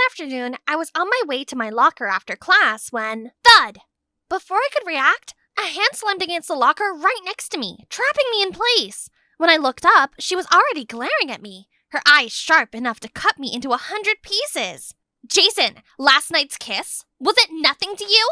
That afternoon, I was on my way to my locker after class when, thud! Before I could react, a hand slammed against the locker right next to me, trapping me in place. When I looked up, she was already glaring at me, her eyes sharp enough to cut me into 100 pieces. Jason, last night's kiss? Was it nothing to you?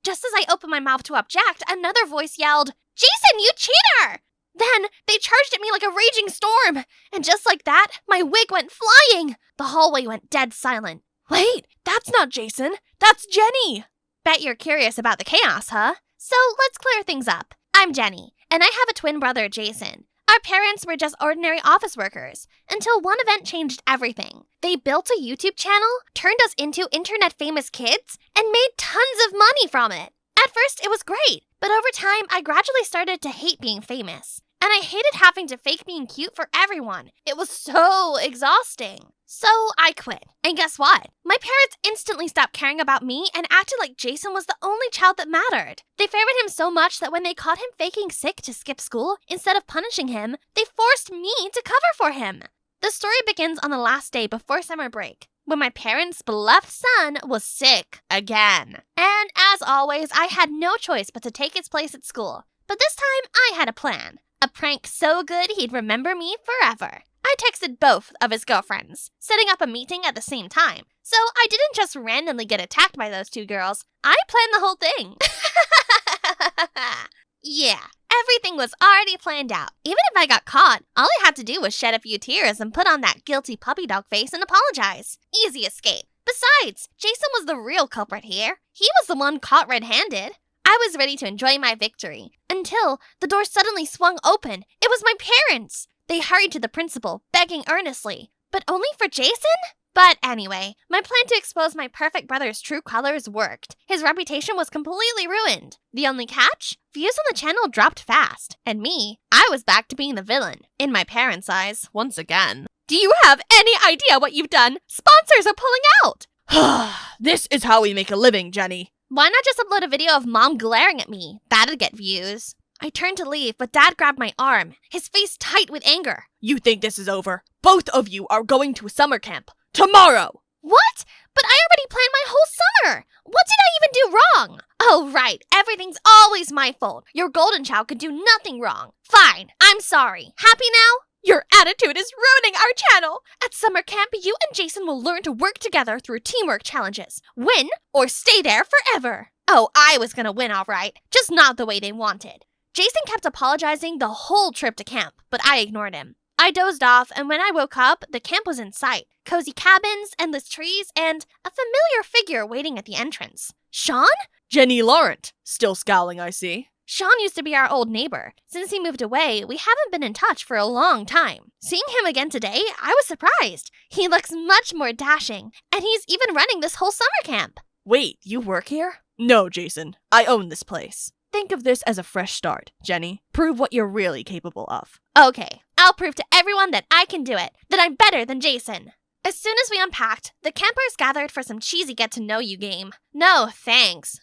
Just as I opened my mouth to object, another voice yelled, Jason, you cheater! Then they charged at me like a raging storm, and just like that, my wig went flying. The hallway went dead silent. Wait, that's not Jason, that's Jenny! Bet you're curious about the chaos, huh? So let's clear things up. I'm Jenny, and I have a twin brother, Jason. Our parents were just ordinary office workers, until one event changed everything. They built a YouTube channel, turned us into internet-famous kids, and made tons of money from it. At first, it was great, but over time, I gradually started to hate being famous. And I hated having to fake being cute for everyone. It was so exhausting. So I quit. And guess what? My parents instantly stopped caring about me and acted like Jason was the only child that mattered. They favored him so much that when they caught him faking sick to skip school, instead of punishing him, they forced me to cover for him. The story begins on the last day before summer break, when my parents' beloved son was sick again. And as always, I had no choice but to take his place at school. But this time, I had a plan. A prank so good he'd remember me forever. I texted both of his girlfriends, setting up a meeting at the same time. So I didn't just randomly get attacked by those two girls. I planned the whole thing. Yeah, everything was already planned out. Even if I got caught, all I had to do was shed a few tears and put on that guilty puppy dog face and apologize. Easy escape. Besides, Jason was the real culprit here. He was the one caught red-handed. I was ready to enjoy my victory, until the door suddenly swung open. It was my parents! They hurried to the principal, begging earnestly. But only for Jason? But anyway, my plan to expose my perfect brother's true colors worked. His reputation was completely ruined. The only catch? Views on the channel dropped fast. And me, I was back to being the villain, in my parents' eyes, once again. Do you have any idea what you've done? Sponsors are pulling out! This is how we make a living, Jenny. Why not just upload a video of Mom glaring at me? That'd get views. I turned to leave, but Dad grabbed my arm, his face tight with anger. You think this is over? Both of you are going to summer camp. Tomorrow! What? But I already planned my whole summer! What did I even do wrong? Oh, right. Everything's always my fault. Your golden child could do nothing wrong. Fine. I'm sorry. Happy now? Your attitude is ruining our channel! At summer camp, you and Jason will learn to work together through teamwork challenges. Win or stay there forever. Oh, I was gonna win all right, just not the way they wanted. Jason kept apologizing the whole trip to camp, but I ignored him. I dozed off, and when I woke up, the camp was in sight. Cozy cabins, endless trees, and a familiar figure waiting at the entrance. Sean? Jenny Laurent. Still scowling, I see. Sean used to be our old neighbor. Since he moved away, we haven't been in touch for a long time. Seeing him again today, I was surprised. He looks much more dashing, and he's even running this whole summer camp. Wait, you work here? No, Jason. I own this place. Think of this as a fresh start, Jenny. Prove what you're really capable of. Okay, I'll prove to everyone that I can do it, that I'm better than Jason. As soon as we unpacked, the campers gathered for some cheesy get-to-know-you game. No, thanks.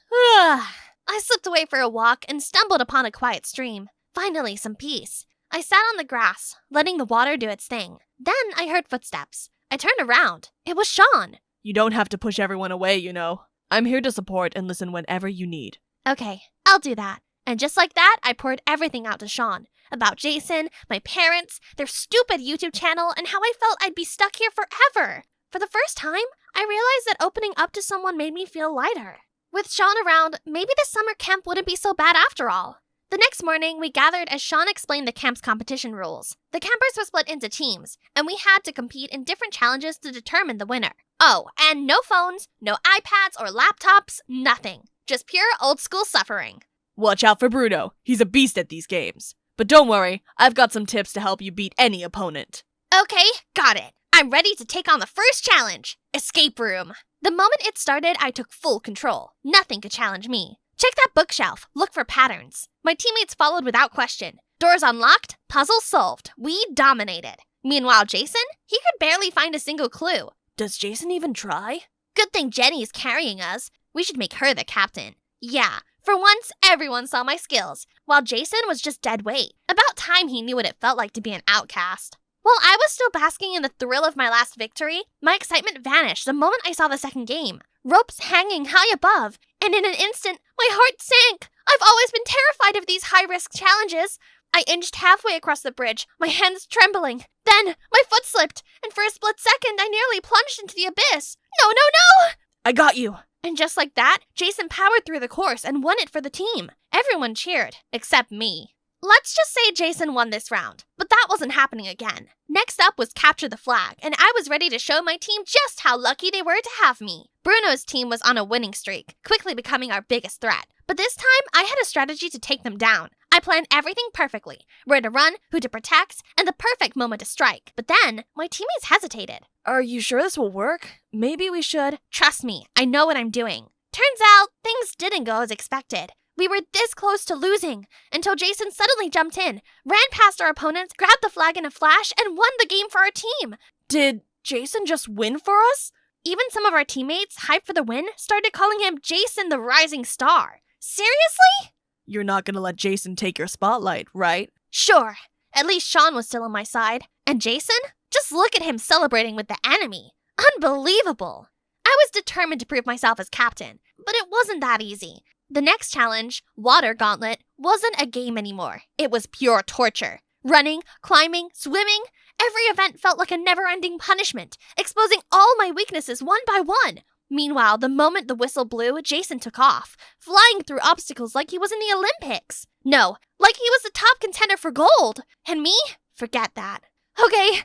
I slipped away for a walk and stumbled upon a quiet stream. Finally, some peace. I sat on the grass, letting the water do its thing. Then I heard footsteps. I turned around. It was Sean. You don't have to push everyone away, you know. I'm here to support and listen whenever you need. Okay, I'll do that. And just like that, I poured everything out to Sean. About Jason, my parents, their stupid YouTube channel, and how I felt I'd be stuck here forever. For the first time, I realized that opening up to someone made me feel lighter. With Sean around, maybe the summer camp wouldn't be so bad after all. The next morning, we gathered as Sean explained the camp's competition rules. The campers were split into teams, and we had to compete in different challenges to determine the winner. Oh, and no phones, no iPads or laptops, nothing. Just pure old-school suffering. Watch out for Bruno. He's a beast at these games. But don't worry, I've got some tips to help you beat any opponent. Okay, got it. I'm ready to take on the first challenge. Escape room. The moment it started, I took full control. Nothing could challenge me. Check that bookshelf. Look for patterns. My teammates followed without question. Doors unlocked, puzzle solved. We dominated. Meanwhile, Jason? He could barely find a single clue. Does Jason even try? Good thing Jenny's carrying us. We should make her the captain. Yeah, for once, everyone saw my skills, while Jason was just dead weight. About time he knew what it felt like to be an outcast. While I was still basking in the thrill of my last victory, my excitement vanished the moment I saw the second game. Ropes hanging high above, and in an instant, my heart sank. I've always been terrified of these high-risk challenges. I inched halfway across the bridge, my hands trembling. Then, my foot slipped, and for a split second, I nearly plunged into the abyss. No, no, no! I got you! And just like that, Jason powered through the course and won it for the team. Everyone cheered, except me. Let's just say Jason won this round, but that wasn't happening again. Next up was capture the flag, and I was ready to show my team just how lucky they were to have me. Bruno's team was on a winning streak, quickly becoming our biggest threat. But this time, I had a strategy to take them down. I planned everything perfectly, where to run, who to protect, and the perfect moment to strike. But then, my teammates hesitated. Are you sure this will work? Maybe we should... Trust me, I know what I'm doing. Turns out, things didn't go as expected. We were this close to losing, until Jason suddenly jumped in, ran past our opponents, grabbed the flag in a flash, and won the game for our team. Did Jason just win for us? Even some of our teammates, hyped for the win, started calling him Jason the Rising Star. Seriously? You're not gonna let Jason take your spotlight, right? Sure. At least Sean was still on my side. And Jason? Just look at him celebrating with the enemy. Unbelievable. I was determined to prove myself as captain, but it wasn't that easy. The next challenge, Water Gauntlet, wasn't a game anymore. It was pure torture. Running, climbing, swimming, every event felt like a never-ending punishment, exposing all my weaknesses one by one. Meanwhile, the moment the whistle blew, Jason took off, flying through obstacles like he was in the Olympics. No, like he was the top contender for gold. And me? Forget that. Okay,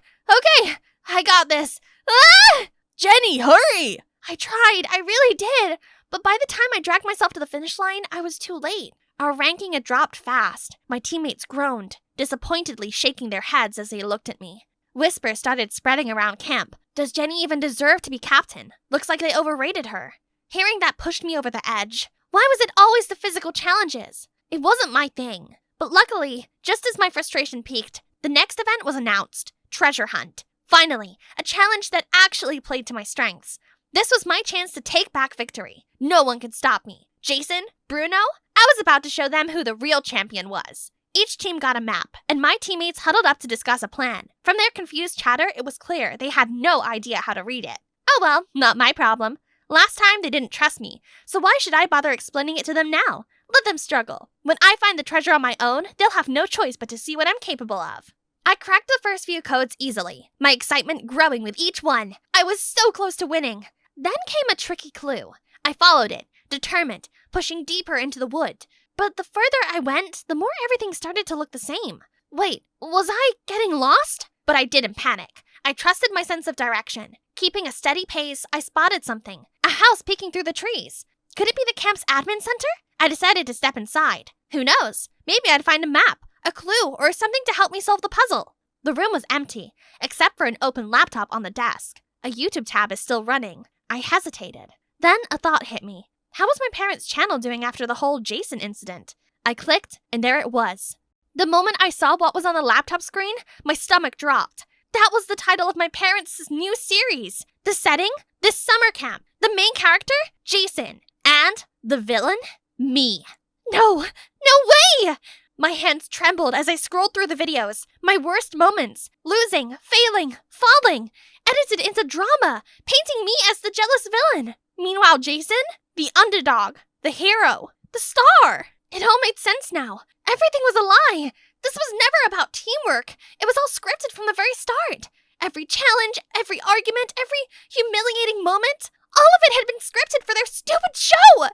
I got this. Ah! Jenny, hurry! I tried, I really did. But by the time I dragged myself to the finish line, I was too late. Our ranking had dropped fast. My teammates groaned, disappointedly shaking their heads as they looked at me. Whispers started spreading around camp. Does Jenny even deserve to be captain? Looks like they overrated her. Hearing that pushed me over the edge. Why was it always the physical challenges? It wasn't my thing. But luckily, just as my frustration peaked, the next event was announced. Treasure Hunt. Finally, a challenge that actually played to my strengths. This was my chance to take back victory. No one could stop me. Jason, Bruno, I was about to show them who the real champion was. Each team got a map, and my teammates huddled up to discuss a plan. From their confused chatter, it was clear they had no idea how to read it. Oh well, not my problem. Last time they didn't trust me, so why should I bother explaining it to them now? Let them struggle. When I find the treasure on my own, they'll have no choice but to see what I'm capable of. I cracked the first few codes easily, my excitement growing with each one. I was so close to winning. Then came a tricky clue. I followed it, determined, pushing deeper into the wood. But the further I went, the more everything started to look the same. Wait, was I getting lost? But I didn't panic. I trusted my sense of direction. Keeping a steady pace, I spotted something. A house peeking through the trees. Could it be the camp's admin center? I decided to step inside. Who knows? Maybe I'd find a map, a clue, or something to help me solve the puzzle. The room was empty, except for an open laptop on the desk. A YouTube tab is still running. I hesitated. Then a thought hit me. How was my parents' channel doing after the whole Jason incident? I clicked, and there it was. The moment I saw what was on the laptop screen, my stomach dropped. That was the title of my parents' new series. The setting? This summer camp. The main character? Jason. And the villain? Me. No way! My hands trembled as I scrolled through the videos. My worst moments. Losing, failing, falling. Edited into drama, painting me as the jealous villain. Meanwhile, Jason? The underdog. The hero. The star. It all made sense now. Everything was a lie. This was never about teamwork. It was all scripted from the very start. Every challenge, every argument, every humiliating moment, all of it had been scripted for their stupid show.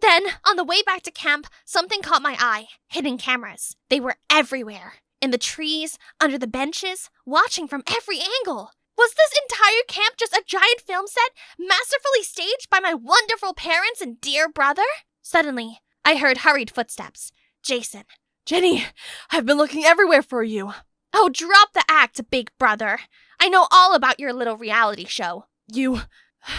Then, on the way back to camp, something caught my eye. Hidden cameras. They were everywhere. In the trees, under the benches, watching from every angle. Was this entire camp just a giant film set, masterfully staged by my wonderful parents and dear brother? Suddenly, I heard hurried footsteps. Jason. Jenny, I've been looking everywhere for you. Oh, drop the act, big brother. I know all about your little reality show. You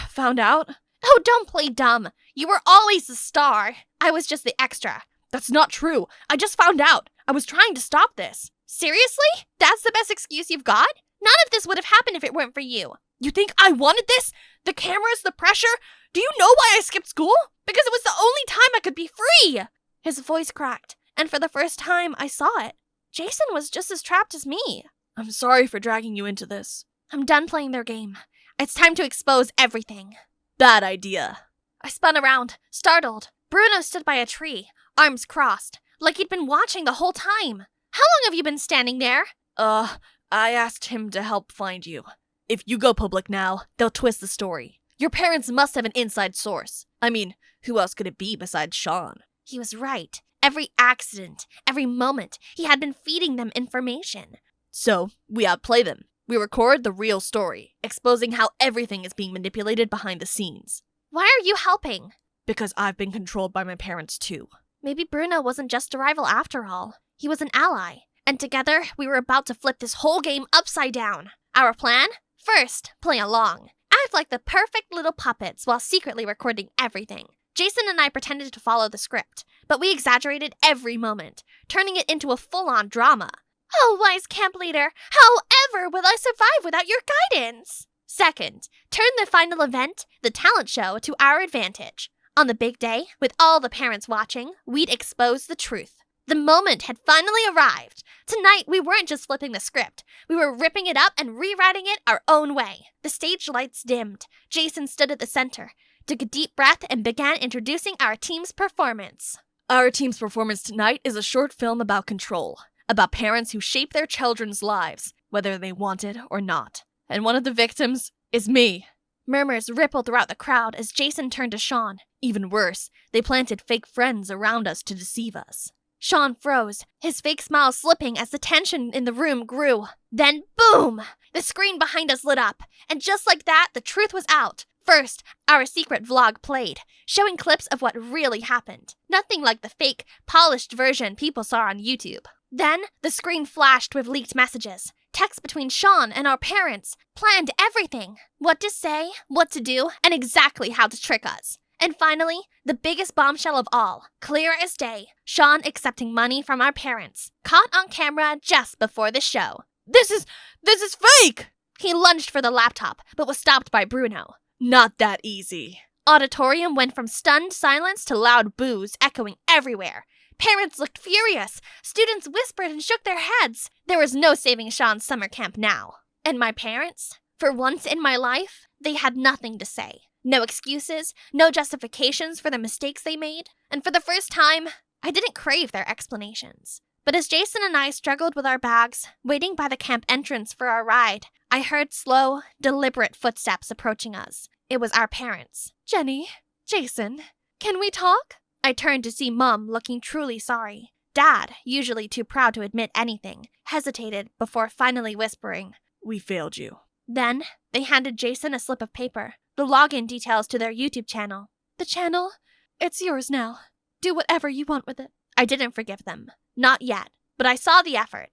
found out? Oh, don't play dumb. You were always the star. I was just the extra. That's not true. I just found out. I was trying to stop this. Seriously? That's the best excuse you've got? None of this would have happened if it weren't for you. You think I wanted this? The cameras, the pressure? Do you know why I skipped school? Because it was the only time I could be free. His voice cracked, and for the first time, I saw it. Jason was just as trapped as me. I'm sorry for dragging you into this. I'm done playing their game. It's time to expose everything. Bad idea. I spun around, startled. Bruno stood by a tree, arms crossed, like he'd been watching the whole time. How long have you been standing there? I asked him to help find you. If you go public now, they'll twist the story. Your parents must have an inside source. I mean, who else could it be besides Sean? He was right. Every accident, every moment, he had been feeding them information. So, we outplay them. We record the real story, exposing how everything is being manipulated behind the scenes. Why are you helping? Because I've been controlled by my parents too. Maybe Bruno wasn't just a rival after all. He was an ally. And together, we were about to flip this whole game upside down. Our plan? First, play along. Act like the perfect little puppets while secretly recording everything. Jason and I pretended to follow the script, but we exaggerated every moment, turning it into a full-on drama. Oh, wise camp leader, however will I survive without your guidance? Second, turn the final event, the talent show, to our advantage. On the big day, with all the parents watching, we'd expose the truth. The moment had finally arrived. Tonight, we weren't just flipping the script. We were ripping it up and rewriting it our own way. The stage lights dimmed. Jason stood at the center, took a deep breath, and began introducing our team's performance. Our team's performance tonight is a short film about control, about parents who shape their children's lives, whether they want it or not. And one of the victims is me. Murmurs rippled throughout the crowd as Jason turned to Sean. Even worse, they planted fake friends around us to deceive us. Sean froze, his fake smile slipping as the tension in the room grew. Then, boom! The screen behind us lit up, and just like that, the truth was out. First, our secret vlog played, showing clips of what really happened. Nothing like the fake, polished version people saw on YouTube. Then, the screen flashed with leaked messages. Texts between Sean and our parents. Planned everything. What to say, what to do, and exactly how to trick us. And finally, the biggest bombshell of all, clear as day, Sean accepting money from our parents, caught on camera just before the show. This is fake! He lunged for the laptop, but was stopped by Bruno. Not that easy. Auditorium went from stunned silence to loud boos echoing everywhere. Parents looked furious. Students whispered and shook their heads. There was no saving Sean's summer camp now. And my parents? For once in my life, they had nothing to say. No excuses, no justifications for the mistakes they made. And for the first time, I didn't crave their explanations. But as Jason and I struggled with our bags, waiting by the camp entrance for our ride, I heard slow, deliberate footsteps approaching us. It was our parents. Jenny, Jason, can we talk? I turned to see Mom looking truly sorry. Dad, usually too proud to admit anything, hesitated before finally whispering, "We failed you." Then, they handed Jason a slip of paper, the login details to their YouTube channel. "The channel? It's yours now. Do whatever you want with it." I didn't forgive them. Not yet, but I saw the effort.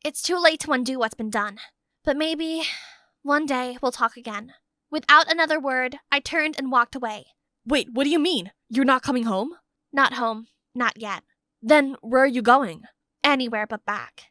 It's too late to undo what's been done. But maybe one day we'll talk again. Without another word, I turned and walked away. Wait, what do you mean? You're not coming home? Not home. Not yet. Then where are you going? Anywhere but back.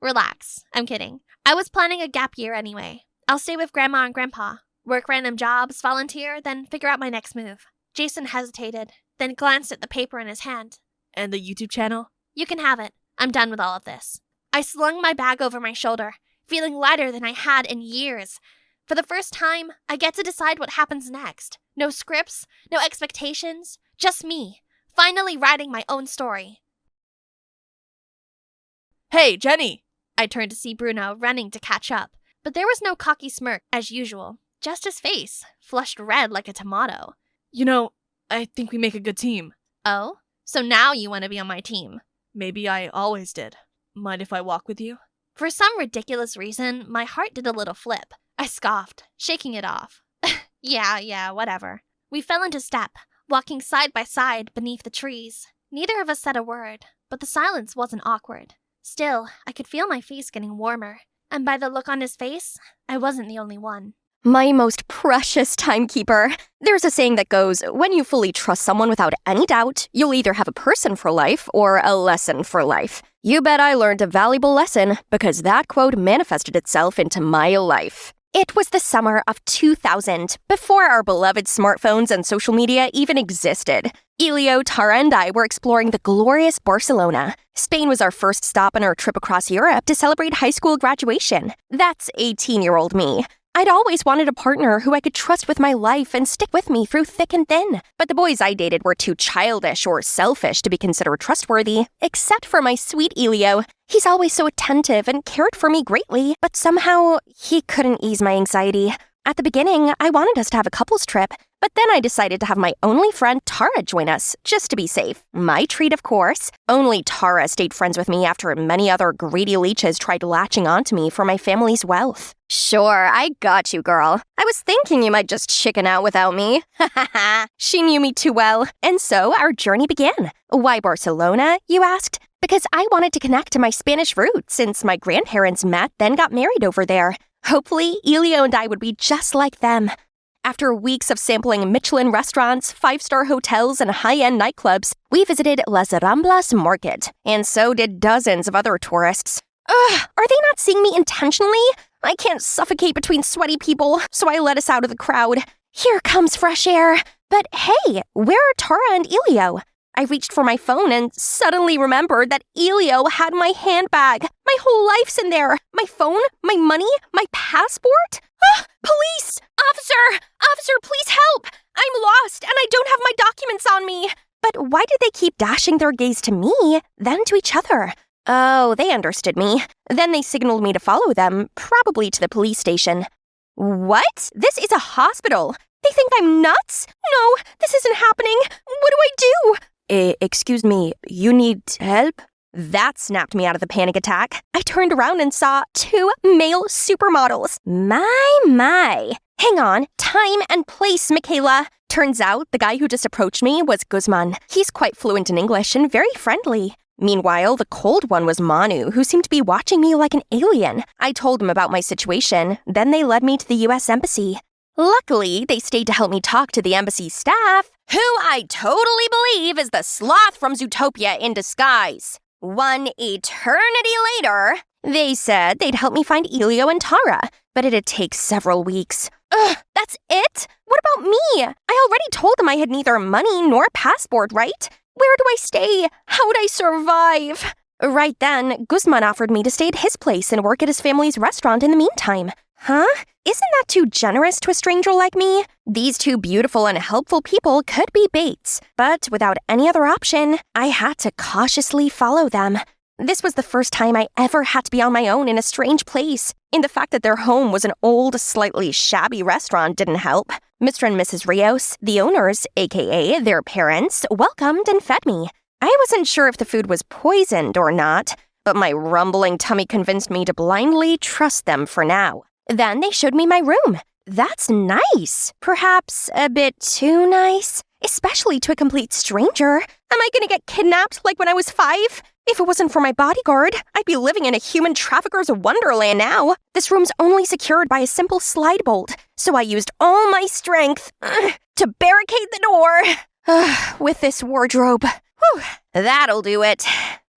Relax. I'm kidding. I was planning a gap year anyway. I'll stay with Grandma and Grandpa, work random jobs, volunteer, then figure out my next move. Jason hesitated, then glanced at the paper in his hand. And the YouTube channel? You can have it. I'm done with all of this. I slung my bag over my shoulder, feeling lighter than I had in years. For the first time, I get to decide what happens next. No scripts, no expectations, just me, finally writing my own story. Hey, Jenny! I turned to see Bruno running to catch up, but there was no cocky smirk as usual, just his face, flushed red like a tomato. You know, I think we make a good team. Oh? So now you want to be on my team? Maybe I always did. Mind if I walk with you? For some ridiculous reason, my heart did a little flip. I scoffed, shaking it off. Yeah, whatever. We fell into step, walking side by side beneath the trees. Neither of us said a word, but the silence wasn't awkward. Still, I could feel my face getting warmer, and by the look on his face, I wasn't the only one. My most precious timekeeper. There's a saying that goes, when you fully trust someone without any doubt, you'll either have a person for life or a lesson for life. You bet I learned a valuable lesson because that quote manifested itself into my life. It was the summer of 2000, before our beloved smartphones and social media even existed. Elio, Tara, and I were exploring the glorious Barcelona. Spain was our first stop on our trip across Europe to celebrate high school graduation. That's 18-year-old me. I'd always wanted a partner who I could trust with my life and stick with me through thick and thin. But the boys I dated were too childish or selfish to be considered trustworthy, except for my sweet Elio. He's always so attentive and cared for me greatly, but somehow he couldn't ease my anxiety. At the beginning, I wanted us to have a couples trip, but then I decided to have my only friend Tara join us, just to be safe. My treat, of course. Only Tara stayed friends with me after many other greedy leeches tried latching onto me for my family's wealth. Sure, I got you, girl. I was thinking you might just chicken out without me. Ha ha ha. She knew me too well. And so our journey began. Why Barcelona, you asked? Because I wanted to connect to my Spanish roots since my grandparents met, then got married over there. Hopefully, Elio and I would be just like them. After weeks of sampling Michelin restaurants, 5-star hotels, and high-end nightclubs, we visited Las Ramblas Market, and so did dozens of other tourists. Are they not seeing me intentionally? I can't suffocate between sweaty people, so I let us out of the crowd. Here comes fresh air. But hey, where are Tara and Elio? I reached for my phone and suddenly remembered that Elio had my handbag. My whole life's in there. My phone, my money, my passport. Police! Officer, please help! I'm lost and I don't have my documents on me. But why did they keep dashing their gaze to me, then to each other? Oh, they understood me. Then they signaled me to follow them, probably to the police station. What? This is a hospital. They think I'm nuts? No, this isn't happening. What do I do? Excuse me, you need help? That snapped me out of the panic attack. I turned around and saw 2 male supermodels. My. Hang on, time and place, Michaela. Turns out the guy who just approached me was Guzman. He's quite fluent in English and very friendly. Meanwhile, the cold one was Manu, who seemed to be watching me like an alien. I told him about my situation, then they led me to the U.S. Embassy. Luckily, they stayed to help me talk to the embassy staff, who I totally believe is the sloth from Zootopia in disguise. One eternity later, they said they'd help me find Elio and Tara, but it'd take several weeks. That's it? What about me? I already told them I had neither money nor passport, right? Where do I stay? How would I survive? Right then, Guzman offered me to stay at his place and work at his family's restaurant in the meantime. Huh? Isn't that too generous to a stranger like me? These 2 beautiful and helpful people could be baits, but without any other option, I had to cautiously follow them. This was the first time I ever had to be on my own in a strange place, and the fact that their home was an old, slightly shabby restaurant didn't help. Mr. and Mrs. Rios, the owners, aka their parents, welcomed and fed me. I wasn't sure if the food was poisoned or not, but my rumbling tummy convinced me to blindly trust them for now. Then they showed me my room. That's nice. Perhaps a bit too nice, especially to a complete stranger. Am I gonna get kidnapped like when I was 5? If it wasn't for my bodyguard, I'd be living in a human trafficker's wonderland now. This room's only secured by a simple slide bolt, so I used all my strength to barricade the door with this wardrobe. Whew, that'll do it.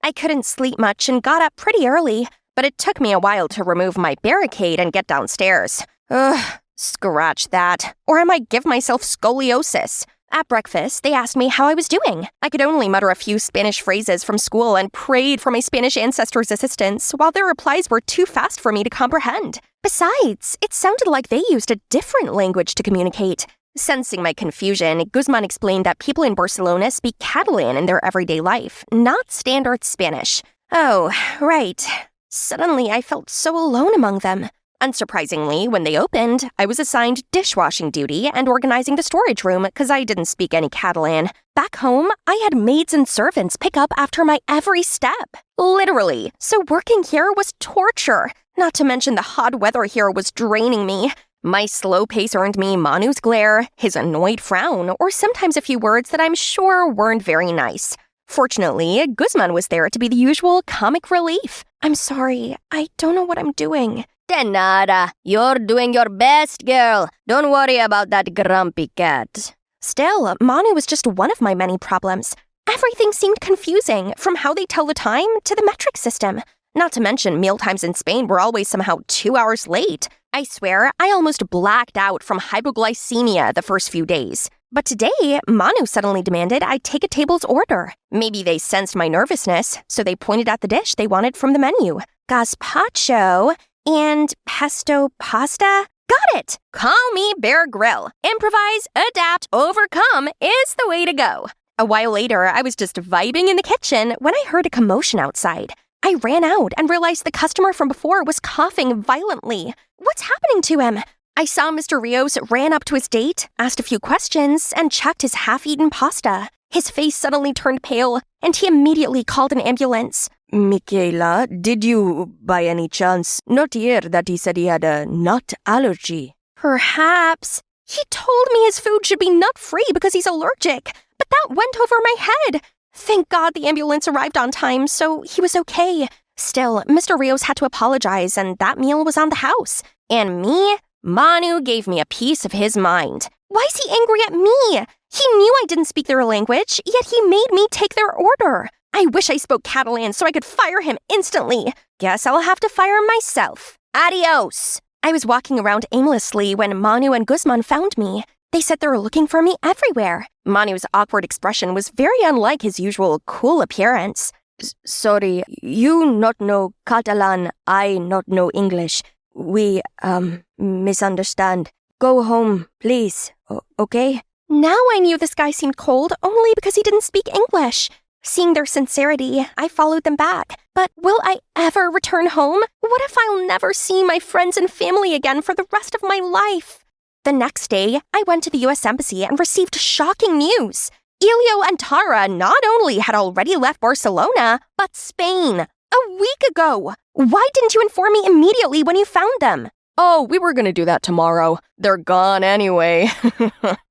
I couldn't sleep much and got up pretty early, but it took me a while to remove my barricade and get downstairs. Scratch that. Or I might give myself scoliosis. At breakfast, they asked me how I was doing. I could only mutter a few Spanish phrases from school and prayed for my Spanish ancestors' assistance, while their replies were too fast for me to comprehend. Besides, it sounded like they used a different language to communicate. Sensing my confusion, Guzman explained that people in Barcelona speak Catalan in their everyday life, not standard Spanish. Oh, right. Suddenly, I felt so alone among them. Unsurprisingly, when they opened, I was assigned dishwashing duty and organizing the storage room because I didn't speak any Catalan. Back home, I had maids and servants pick up after my every step. Literally. So working here was torture. Not to mention the hot weather here was draining me. My slow pace earned me Manu's glare, his annoyed frown, or sometimes a few words that I'm sure weren't very nice. Fortunately, Guzman was there to be the usual comic relief. I'm sorry, I don't know what I'm doing. De nada. You're doing your best, girl. Don't worry about that grumpy cat. Still, Manu was just one of my many problems. Everything seemed confusing, from how they tell the time to the metric system. Not to mention, mealtimes in Spain were always somehow 2 hours late. I swear, I almost blacked out from hypoglycemia the first few days. But today, Manu suddenly demanded I take a table's order. Maybe they sensed my nervousness, so they pointed at the dish they wanted from the menu. Gazpacho and pesto pasta? Got it! Call me Bear Grylls. Improvise, adapt, overcome is the way to go. A while later, I was just vibing in the kitchen when I heard a commotion outside. I ran out and realized the customer from before was coughing violently. What's happening to him? I saw Mr. Rios ran up to his date, asked a few questions, and checked his half-eaten pasta. His face suddenly turned pale, and he immediately called an ambulance. Michaela, did you, by any chance, not hear that he said he had a nut allergy? Perhaps. He told me his food should be nut-free because he's allergic, but that went over my head. Thank God the ambulance arrived on time, so he was okay. Still, Mr. Rios had to apologize, and that meal was on the house. And me? Manu gave me a piece of his mind. Why is he angry at me? He knew I didn't speak their language, yet he made me take their order. I wish I spoke Catalan so I could fire him instantly. Guess I'll have to fire myself. Adios! I was walking around aimlessly when Manu and Guzman found me. They said they were looking for me everywhere. Manu's awkward expression was very unlike his usual cool appearance. Sorry, you not know Catalan, I not know English. We, misunderstand. Go home, please, okay? Now I knew this guy seemed cold only because he didn't speak English. Seeing their sincerity, I followed them back. But will I ever return home? What if I'll never see my friends and family again for the rest of my life? The next day, I went to the U.S. Embassy and received shocking news. Elio and Tara not only had already left Barcelona, but Spain. A week ago. Why didn't you inform me immediately when you found them? Oh, we were gonna do that tomorrow. They're gone anyway.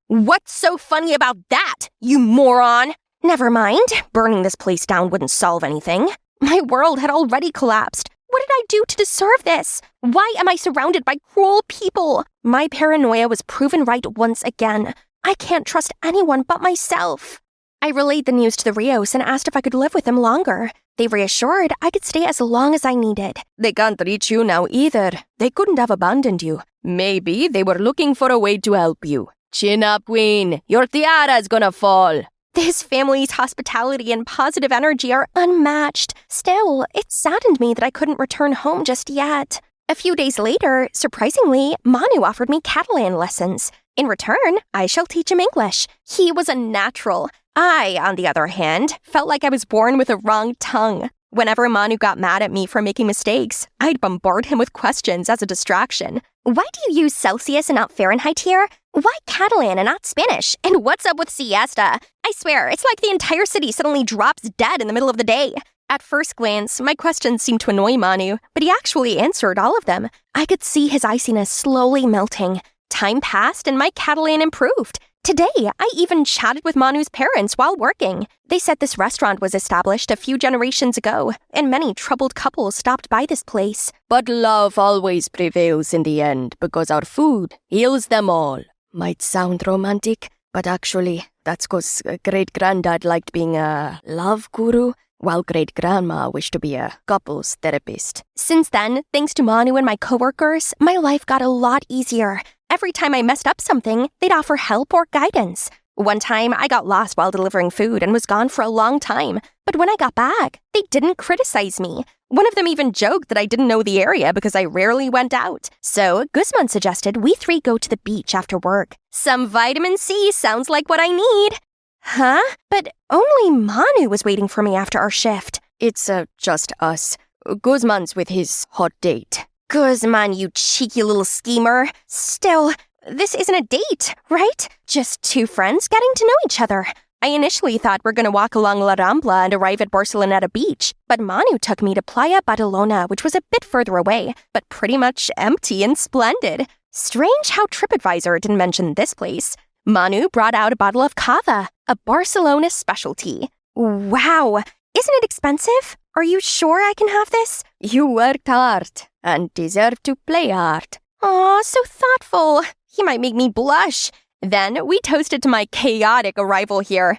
What's so funny about that, you moron? Never mind. Burning this place down wouldn't solve anything. My world had already collapsed. What did I do to deserve this? Why am I surrounded by cruel people? My paranoia was proven right once again. I can't trust anyone but myself. I relayed the news to the Rios and asked if I could live with them longer. They reassured I could stay as long as I needed. They can't reach you now either. They couldn't have abandoned you. Maybe they were looking for a way to help you. Chin up, Queen. Your tiara's gonna fall. This family's hospitality and positive energy are unmatched. Still, it saddened me that I couldn't return home just yet. A few days later, surprisingly, Manu offered me Catalan lessons. In return, I shall teach him English. He was a natural. I, on the other hand, felt like I was born with a wrong tongue. Whenever Manu got mad at me for making mistakes, I'd bombard him with questions as a distraction. Why do you use Celsius and not Fahrenheit here? Why Catalan and not Spanish? And what's up with siesta? I swear, it's like the entire city suddenly drops dead in the middle of the day. At first glance, my questions seemed to annoy Manu, but he actually answered all of them. I could see his iciness slowly melting. Time passed and my Catalan improved. Today, I even chatted with Manu's parents while working. They said this restaurant was established a few generations ago, and many troubled couples stopped by this place. But love always prevails in the end, because our food heals them all. Might sound romantic, but actually, that's because great-granddad liked being a love guru, while great-grandma wished to be a couples therapist. Since then, thanks to Manu and my coworkers, my life got a lot easier. Every time I messed up something, they'd offer help or guidance. One time, I got lost while delivering food and was gone for a long time. But when I got back, they didn't criticize me. One of them even joked that I didn't know the area because I rarely went out. So Guzman suggested we three go to the beach after work. Some vitamin C sounds like what I need. Huh? But only Manu was waiting for me after our shift. It's just us. Guzman's with his hot date. Guzman, you cheeky little schemer. Still, this isn't a date, right? Just two friends getting to know each other. I initially thought we're gonna walk along La Rambla and arrive at Barcelona beach, but Manu took me to Playa Badalona, which was a bit further away, but pretty much empty and splendid. Strange how TripAdvisor didn't mention this place. Manu brought out a bottle of cava, a Barcelona specialty. Wow, isn't it expensive? Are you sure I can have this? You worked hard and deserve to play hard. Aw, so thoughtful. He might make me blush. Then we toasted to my chaotic arrival here.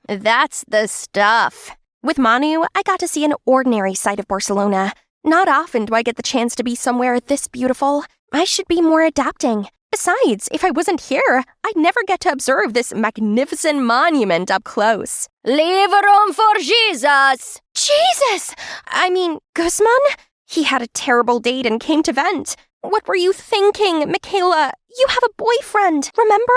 That's the stuff. With Manu, I got to see an ordinary side of Barcelona. Not often do I get the chance to be somewhere this beautiful. I should be more adapting. Besides, if I wasn't here, I'd never get to observe this magnificent monument up close. Leave room for Jesus! Jesus! I mean, Guzman? He had a terrible date and came to vent. What were you thinking, Michaela? You have a boyfriend, remember?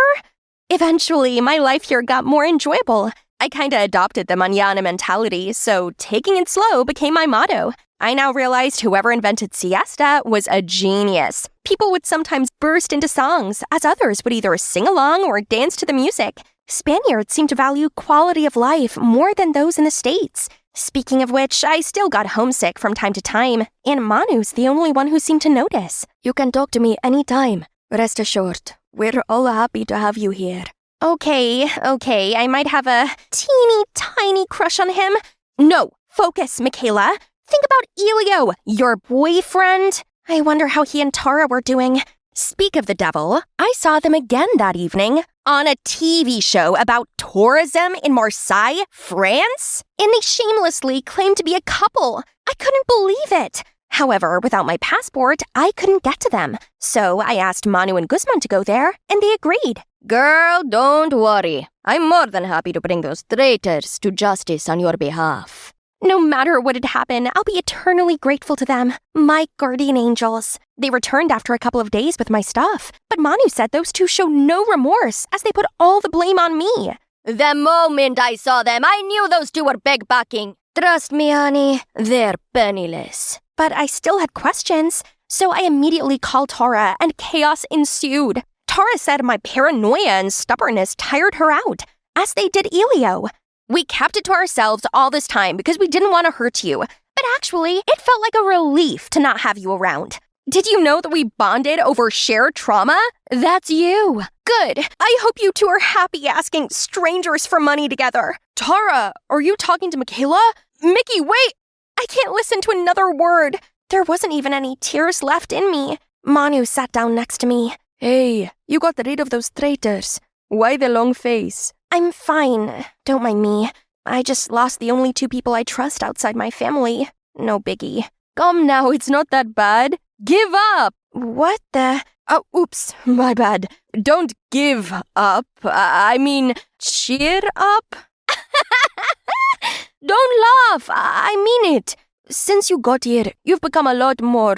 Eventually, my life here got more enjoyable. I kinda adopted the mañana mentality, so taking it slow became my motto. I now realized whoever invented siesta was a genius. People would sometimes burst into songs, as others would either sing along or dance to the music. Spaniards seem to value quality of life more than those in the States. Speaking of which, I still got homesick from time to time, and Manu's the only one who seemed to notice. You can talk to me anytime. Rest assured, we're all happy to have you here. Okay, I might have a teeny tiny crush on him. No, focus, Michaela. Think about Elio, your boyfriend. I wonder how he and Tara were doing. Speak of the devil, I saw them again that evening on a TV show about tourism in Marseille, France. And they shamelessly claimed to be a couple. I couldn't believe it. However, without my passport, I couldn't get to them. So I asked Manu and Guzman to go there, and they agreed. Girl, don't worry. I'm more than happy to bring those traitors to justice on your behalf. No matter what had happened, I'll be eternally grateful to them. My guardian angels. They returned after a couple of days with my stuff, but Manu said those two showed no remorse as they put all the blame on me. The moment I saw them, I knew those two were backpacking. Trust me, honey, they're penniless. But I still had questions, so I immediately called Tara and chaos ensued. Tara said my paranoia and stubbornness tired her out, as they did Elio. We kept it to ourselves all this time because we didn't want to hurt you. But actually, it felt like a relief to not have you around. Did you know that we bonded over shared trauma? That's you. Good. I hope you two are happy asking strangers for money together. Tara, are you talking to Michaela? Mickey, wait! I can't listen to another word. There wasn't even any tears left in me. Manu sat down next to me. Hey, you got rid of those traitors. Why the long face? I'm fine. Don't mind me. I just lost the only two people I trust outside my family. No biggie. Come now, it's not that bad. Give up! What the? Oh, oops, my bad. Don't give up. I mean, cheer up. Don't laugh. I mean it. Since you got here, you've become a lot more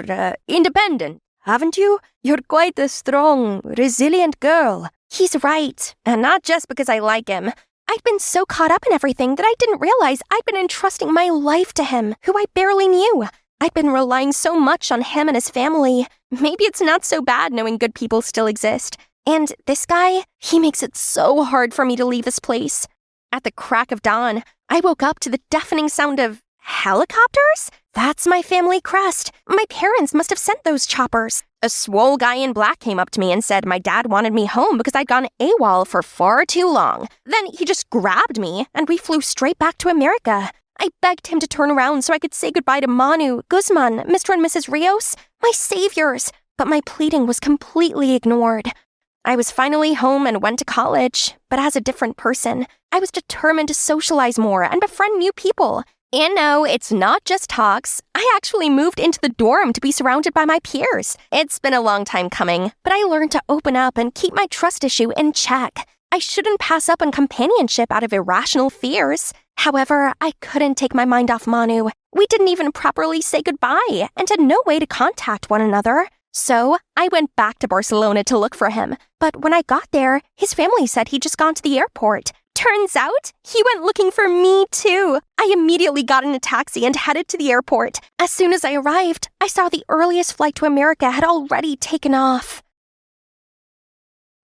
independent, haven't you? You're quite a strong, resilient girl. He's right, and not just because I like him. I'd been so caught up in everything that I didn't realize I'd been entrusting my life to him, who I barely knew. I'd been relying so much on him and his family. Maybe it's not so bad knowing good people still exist. And this guy, he makes it so hard for me to leave this place. At the crack of dawn, I woke up to the deafening sound of helicopters? That's my family crest. My parents must have sent those choppers. A swole guy in black came up to me and said my dad wanted me home because I'd gone AWOL for far too long. Then he just grabbed me and we flew straight back to America. I begged him to turn around so I could say goodbye to Manu, Guzman, Mr. and Mrs. Rios, my saviors, but my pleading was completely ignored. I was finally home and went to college, but as a different person. I was determined to socialize more and befriend new people. And no, it's not just talks. I actually moved into the dorm to be surrounded by my peers. It's been a long time coming, but I learned to open up and keep my trust issue in check. I shouldn't pass up on companionship out of irrational fears. However, I couldn't take my mind off Manu. We didn't even properly say goodbye and had no way to contact one another. So I went back to Barcelona to look for him. But when I got there, his family said he'd just gone to the airport. Turns out, he went looking for me too. I immediately got in a taxi and headed to the airport. As soon as I arrived, I saw the earliest flight to America had already taken off.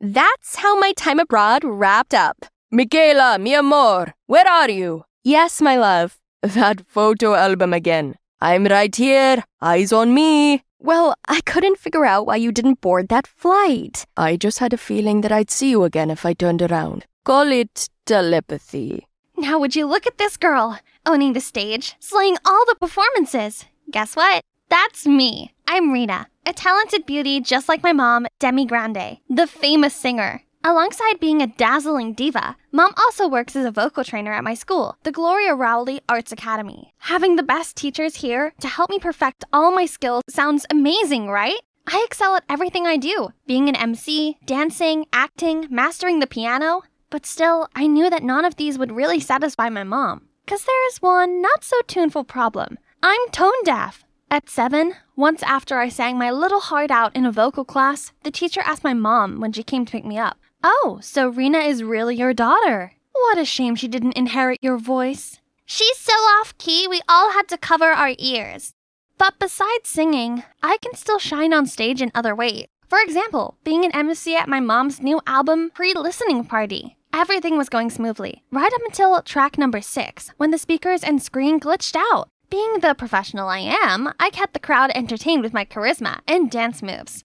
That's how my time abroad wrapped up. Michaela, mi amor, where are you? Yes, my love. That photo album again. I'm right here, eyes on me. Well, I couldn't figure out why you didn't board that flight. I just had a feeling that I'd see you again if I turned around. Call it telepathy. Now would you look at this girl, owning the stage, slaying all the performances. Guess what? That's me. I'm Rita, a talented beauty just like my mom, Demi Grande, the famous singer. Alongside being a dazzling diva, Mom also works as a vocal trainer at my school, the Gloria Rowley Arts Academy. Having the best teachers here to help me perfect all my skills sounds amazing, right? I excel at everything I do, being an MC, dancing, acting, mastering the piano. But still, I knew that none of these would really satisfy my mom. 'Cause there is one not-so-tuneful problem. I'm tone deaf. At 7, once after I sang my little heart out in a vocal class, the teacher asked my mom when she came to pick me up, "Oh, so Rena is really your daughter? What a shame she didn't inherit your voice." She's so off-key, we all had to cover our ears. But besides singing, I can still shine on stage in other ways. For example, being an MC at my mom's new album pre-listening party. Everything was going smoothly, right up until track number 6, when the speakers and screen glitched out. Being the professional I am, I kept the crowd entertained with my charisma and dance moves.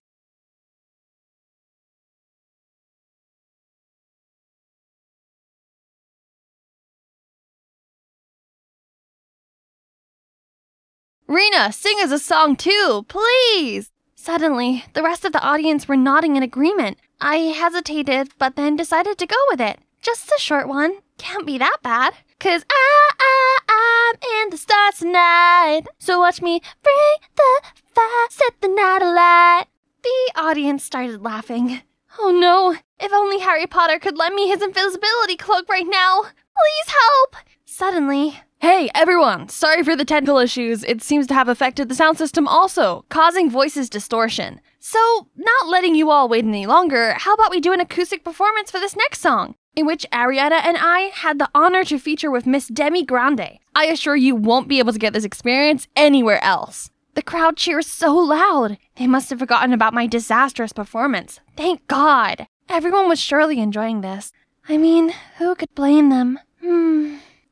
"Rena, sing us a song too, please!" Suddenly, the rest of the audience were nodding in agreement. I hesitated, but then decided to go with it. Just a short one. Can't be that bad. 'Cause I'm in the stars tonight. So watch me bring the fire, set the night alight. The audience started laughing. Oh no, if only Harry Potter could lend me his invisibility cloak right now. Please help! Suddenly, "Hey, everyone! Sorry for the technical issues. It seems to have affected the sound system also, causing voices distortion. So, not letting you all wait any longer, how about we do an acoustic performance for this next song, in which Ariana and I had the honor to feature with Miss Demi Grande. I assure you won't be able to get this experience anywhere else." The crowd cheers so loud. They must have forgotten about my disastrous performance. Thank God. Everyone was surely enjoying this. I mean, who could blame them?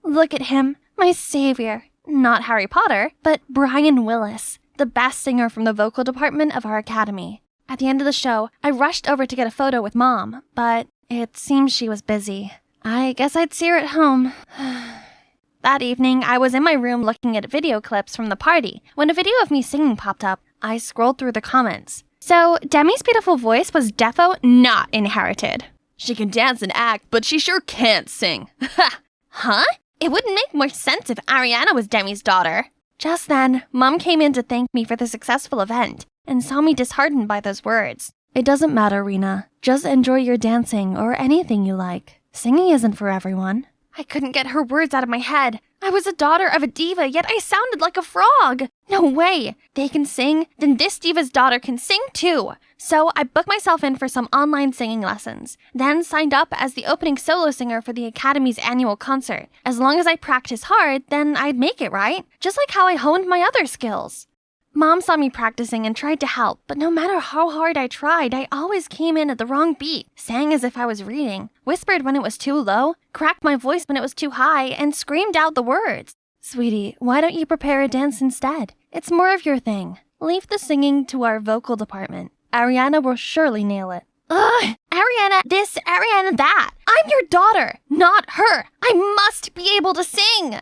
Look at him. My savior. Not Harry Potter, but Brian Willis, the best singer from the vocal department of our academy. At the end of the show, I rushed over to get a photo with Mom, but it seems she was busy. I guess I'd see her at home. That evening, I was in my room looking at video clips from the party when a video of me singing popped up. I scrolled through the comments. So, Demi's beautiful voice was defo not inherited. She can dance and act, but she sure can't sing. Huh? It wouldn't make more sense if Ariana was Demi's daughter. Just then, Mom came in to thank me for the successful event and saw me disheartened by those words. "It doesn't matter, Rena. Just enjoy your dancing or anything you like. Singing isn't for everyone." I couldn't get her words out of my head. I was a daughter of a diva, yet I sounded like a frog. No way. They can sing, then this diva's daughter can sing too. So I booked myself in for some online singing lessons, then signed up as the opening solo singer for the Academy's annual concert. As long as I practice hard, then I'd make it, right? Just like how I honed my other skills. Mom saw me practicing and tried to help, but no matter how hard I tried, I always came in at the wrong beat, sang as if I was reading, whispered when it was too low, cracked my voice when it was too high, and screamed out the words. "Sweetie, why don't you prepare a dance instead? It's more of your thing. Leave the singing to our vocal department. Ariana will surely nail it." Ugh! Ariana this, Ariana that. I'm your daughter, not her. I must be able to sing.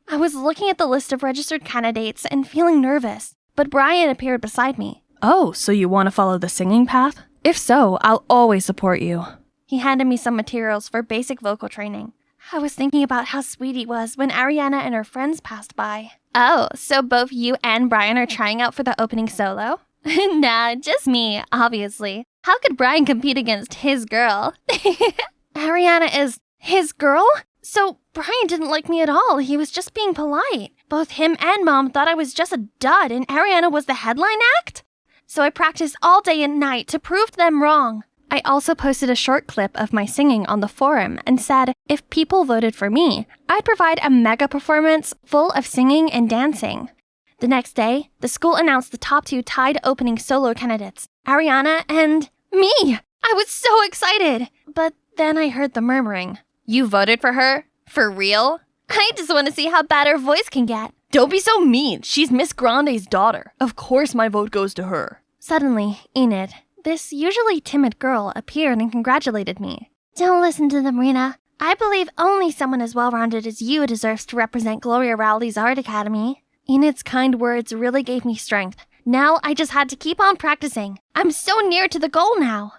I was looking at the list of registered candidates and feeling nervous. But Brian appeared beside me. "Oh, so you want to follow the singing path? If so, I'll always support you." He handed me some materials for basic vocal training. I was thinking about how sweet he was when Ariana and her friends passed by. "Oh, so both you and Brian are trying out for the opening solo?" "Nah, just me, obviously. How could Brian compete against his girl?" "Ariana is his girl? So Brian didn't like me at all. He was just being polite. Both him and Mom thought I was just a dud and Ariana was the headline act? So I practiced all day and night to prove them wrong. I also posted a short clip of my singing on the forum and said if people voted for me, I'd provide a mega performance full of singing and dancing. The next day, the school announced the top 2 tied opening solo candidates, Ariana and me. I was so excited. But then I heard the murmuring. "You voted for her? For real? I just want to see how bad her voice can get." "Don't be so mean. She's Miss Grande's daughter. Of course my vote goes to her." Suddenly, Enid, this usually timid girl, appeared and congratulated me. "Don't listen to them, Rena. I believe only someone as well-rounded as you deserves to represent Gloria Rowley's Art Academy." Enid's kind words really gave me strength. Now I just had to keep on practicing. I'm so near to the goal now.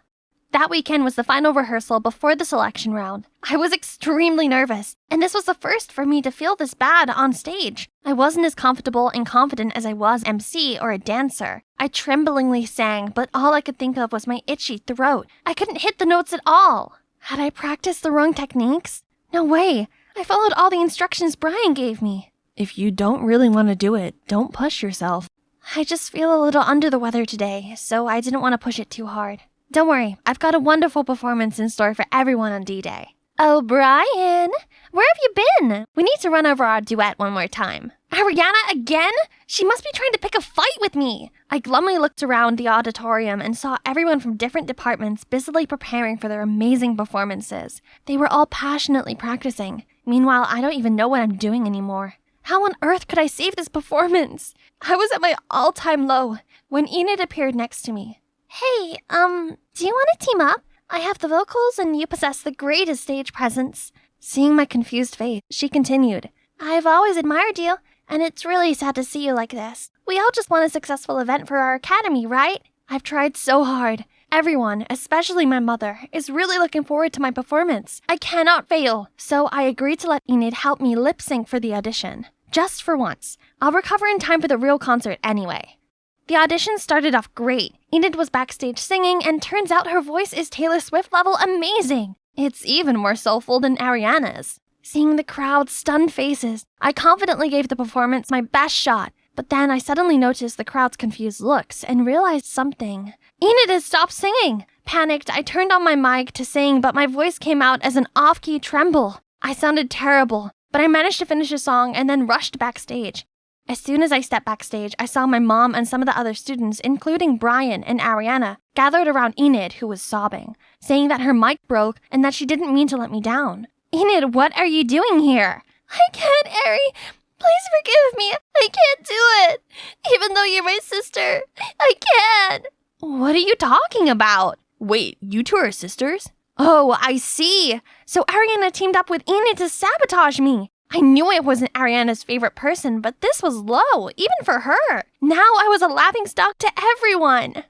That weekend was the final rehearsal before the selection round. I was extremely nervous, and this was the first for me to feel this bad on stage. I wasn't as comfortable and confident as I was MC or a dancer. I tremblingly sang, but all I could think of was my itchy throat. I couldn't hit the notes at all. Had I practiced the wrong techniques? No way. I followed all the instructions Brian gave me. If you don't really want to do it, don't push yourself. I just feel a little under the weather today, so I didn't want to push it too hard. Don't worry, I've got a wonderful performance in store for everyone on D-Day. Oh, Brian, where have you been? We need to run over our duet one more time. Ariana again? She must be trying to pick a fight with me. I glumly looked around the auditorium and saw everyone from different departments busily preparing for their amazing performances. They were all passionately practicing. Meanwhile, I don't even know what I'm doing anymore. How on earth could I save this performance? I was at my all-time low when Enid appeared next to me. Hey, do you want to team up? I have the vocals and you possess the greatest stage presence. Seeing my confused face, she continued, I've always admired you, and it's really sad to see you like this. We all just want a successful event for our academy, right? I've tried so hard. Everyone, especially my mother, is really looking forward to my performance. I cannot fail. So I agreed to let Enid help me lip sync for the audition. Just for once. I'll recover in time for the real concert anyway. The audition started off great. Enid was backstage singing, and turns out her voice is Taylor Swift level amazing. It's even more soulful than Ariana's. Seeing the crowd's stunned faces, I confidently gave the performance my best shot. But then I suddenly noticed the crowd's confused looks and realized something. Enid had stopped singing. Panicked, I turned on my mic to sing, but my voice came out as an off-key tremble. I sounded terrible, but I managed to finish the song and then rushed backstage. As soon as I stepped backstage, I saw my mom and some of the other students, including Brian and Ariana, gathered around Enid, who was sobbing, saying that her mic broke and that she didn't mean to let me down. Enid, what are you doing here? I can't, Ari. Please forgive me. I can't do it. Even though you're my sister, I can't. What are you talking about? Wait, you two are sisters? Oh, I see. So Ariana teamed up with Enid to sabotage me. I knew I wasn't Ariana's favorite person, but this was low, even for her. Now I was a laughingstock to everyone.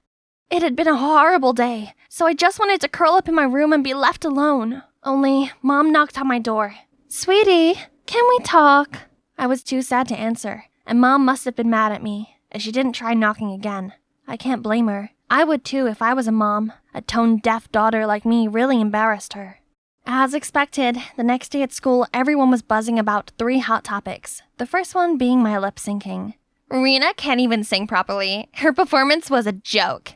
It had been a horrible day, so I just wanted to curl up in my room and be left alone. Only, Mom knocked on my door. Sweetie, can we talk? I was too sad to answer, and Mom must have been mad at me, as she didn't try knocking again. I can't blame her. I would too if I was a mom. A tone-deaf daughter like me really embarrassed her. As expected, the next day at school, everyone was buzzing about 3 hot topics. The first one being my lip syncing. Rena can't even sing properly. Her performance was a joke.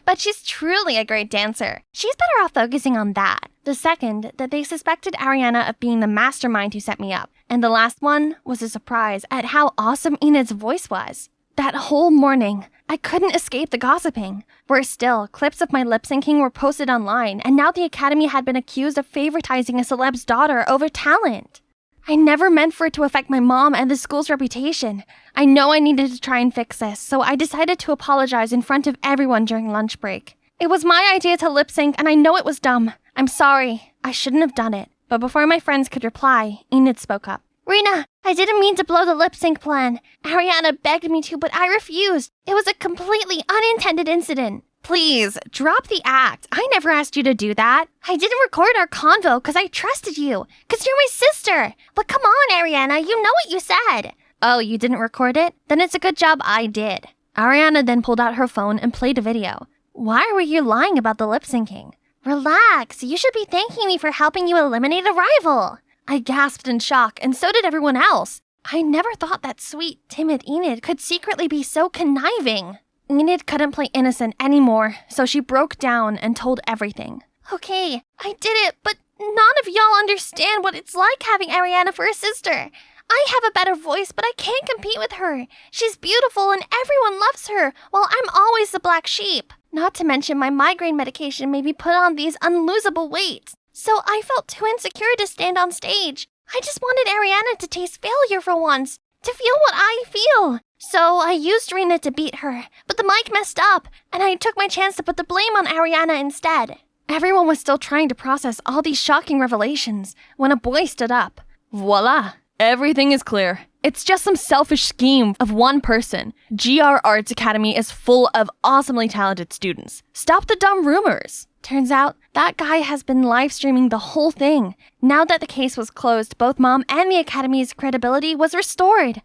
But she's truly a great dancer. She's better off focusing on that. The second, that they suspected Ariana of being the mastermind who set me up. And the last one was a surprise at how awesome Enid's voice was. That whole morning, I couldn't escape the gossiping. Worse still, clips of my lip syncing were posted online, and now the Academy had been accused of favoritizing a celeb's daughter over talent. I never meant for it to affect my mom and the school's reputation. I know I needed to try and fix this, so I decided to apologize in front of everyone during lunch break. It was my idea to lip sync, and I know it was dumb. I'm sorry. I shouldn't have done it. But before my friends could reply, Enid spoke up. Rena, I didn't mean to blow the lip sync plan. Ariana begged me to, but I refused. It was a completely unintended incident. Please, drop the act. I never asked you to do that. I didn't record our convo because I trusted you. Because you're my sister. But come on, Ariana, you know what you said. Oh, you didn't record it? Then it's a good job I did. Ariana then pulled out her phone and played a video. Why were you lying about the lip syncing? Relax, you should be thanking me for helping you eliminate a rival. I gasped in shock, and so did everyone else. I never thought that sweet, timid Enid could secretly be so conniving. Enid couldn't play innocent anymore, so she broke down and told everything. Okay, I did it, but none of y'all understand what it's like having Ariana for a sister. I have a better voice, but I can't compete with her. She's beautiful and everyone loves her, while I'm always the black sheep. Not to mention my migraine medication made me put on these unlosable weights. So I felt too insecure to stand on stage. I just wanted Ariana to taste failure for once, to feel what I feel. So I used Rena to beat her, but the mic messed up, and I took my chance to put the blame on Ariana instead. Everyone was still trying to process all these shocking revelations when a boy stood up. Voila! Everything is clear. It's just some selfish scheme of one person. GR Arts Academy is full of awesomely talented students. Stop the dumb rumors. Turns out, that guy has been live streaming the whole thing. Now that the case was closed, both Mom and the Academy's credibility was restored.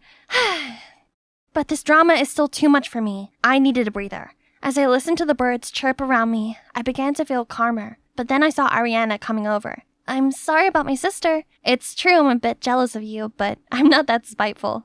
But this drama is still too much for me. I needed a breather. As I listened to the birds chirp around me, I began to feel calmer. But then I saw Ariana coming over. I'm sorry about my sister. It's true I'm a bit jealous of you, but I'm not that spiteful.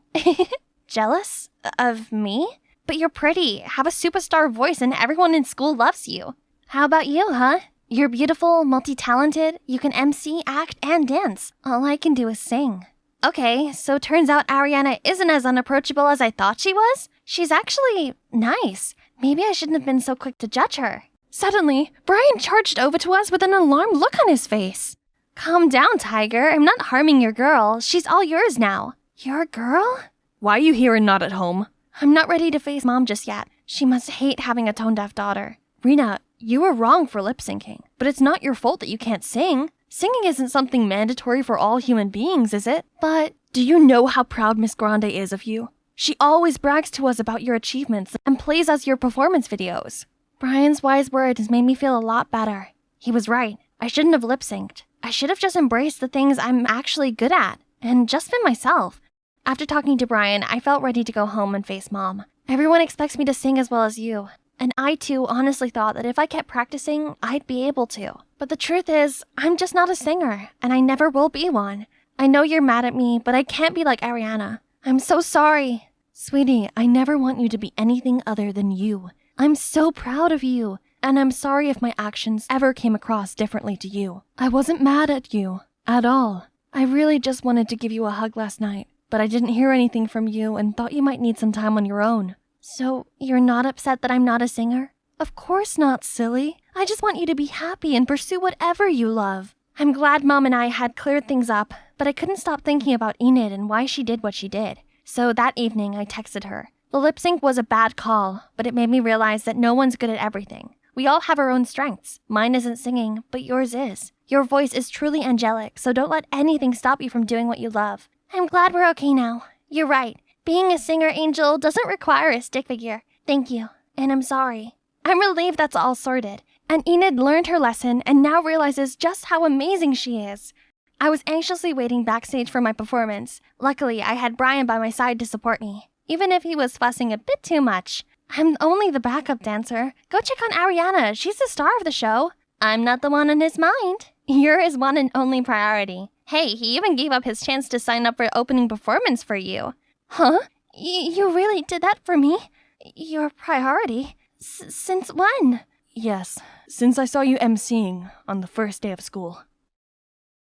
Jealous? Of me? But you're pretty, have a superstar voice, and everyone in school loves you. How about you, huh? You're beautiful, multi-talented, you can MC, act, and dance. All I can do is sing. Okay, so turns out Ariana isn't as unapproachable as I thought she was? She's actually nice. Maybe I shouldn't have been so quick to judge her. Suddenly, Brian charged over to us with an alarmed look on his face. Calm down, Tiger. I'm not harming your girl. She's all yours now. Your girl? Why are you here and not at home? I'm not ready to face Mom just yet. She must hate having a tone-deaf daughter. Rena, you were wrong for lip-syncing, but it's not your fault that you can't sing. Singing isn't something mandatory for all human beings, is it? But do you know how proud Miss Grande is of you? She always brags to us about your achievements and plays us your performance videos. Brian's wise words made me feel a lot better. He was right. I shouldn't have lip-synced. I should have just embraced the things I'm actually good at and just been myself. After talking to Brian, I felt ready to go home and face Mom. Everyone expects me to sing as well as you. And I too honestly thought that if I kept practicing, I'd be able to. But the truth is, I'm just not a singer, and I never will be one. I know you're mad at me, but I can't be like Ariana. I'm so sorry. Sweetie, I never want you to be anything other than you. I'm so proud of you, and I'm sorry if my actions ever came across differently to you. I wasn't mad at you, at all. I really just wanted to give you a hug last night, but I didn't hear anything from you and thought you might need some time on your own. So, you're not upset that I'm not a singer? Of course not, silly. I just want you to be happy and pursue whatever you love. I'm glad Mom and I had cleared things up, but I couldn't stop thinking about Enid and why she did what she did. So that evening, I texted her. The lip sync was a bad call, but it made me realize that no one's good at everything. We all have our own strengths. Mine isn't singing, but yours is. Your voice is truly angelic, so don't let anything stop you from doing what you love. I'm glad we're okay now. You're right. Being a singer angel doesn't require a stick figure. Thank you, and I'm sorry. I'm relieved that's all sorted. And Enid learned her lesson and now realizes just how amazing she is. I was anxiously waiting backstage for my performance. Luckily, I had Brian by my side to support me, even if he was fussing a bit too much. I'm only the backup dancer. Go check on Ariana. She's the star of the show. I'm not the one on his mind. You're his one and only priority. Hey, he even gave up his chance to sign up for opening performance for you. Huh? You really did that for me? Your priority? Since when? Yes, since I saw you emceeing on the first day of school.